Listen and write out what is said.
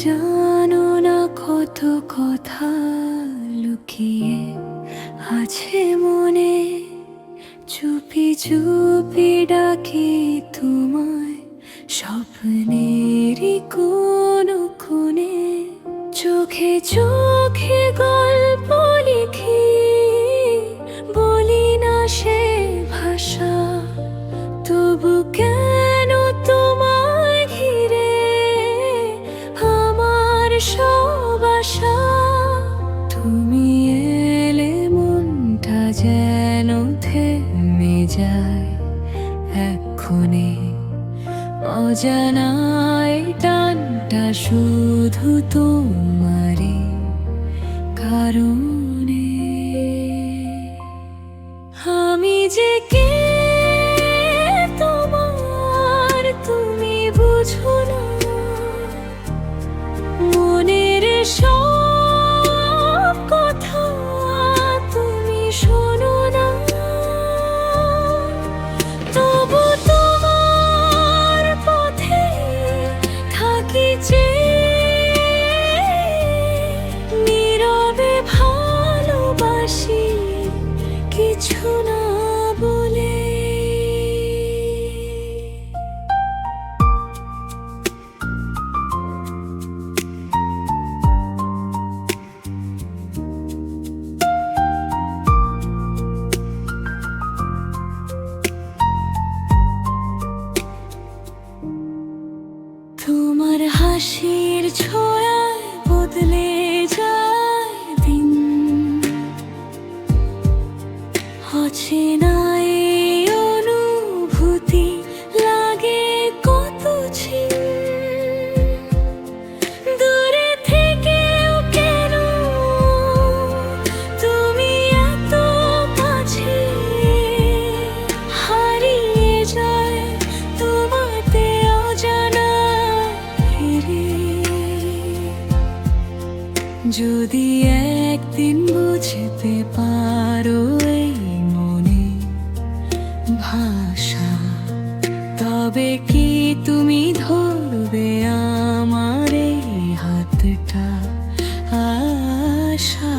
জানো না কত কথা লুকিয়ে আছে মনে, চুপি চুপি ডাকি তোমায় স্বপ্নেরই কোনো কোণে। চোখে চোখে গল্প লিখি, বলি না সে ভাষা, তবু কেন তোমায় ঘিরে আমার সব আশা। তুমি এলে মনটা যেন থেমে যায় এক্ষণে, অজানায় টানটা শুধু তোমারই কারণে। আমি যে কে তোমার তুমি বুঝো না, মনের সব কথা তুমি শোনো না, তবু তোমার পথে থাকি যে নীরবে ভালোবাসি কিছু না বলে। তোমার হাসির ছোঁয়ায় বদলে যায় দিন, অচেনা এই অনুভূতি লাগে কত ছিন। দূরে থেকেও কেন তুমি এত কাছে, হারিয়ে যায় তোমাতে অজানা ফিরে। যদি একদিন বুঝতে পারো এই মনে ভাষা, তবে কি তুমি ধরবে আমার এই হাতটা আশা।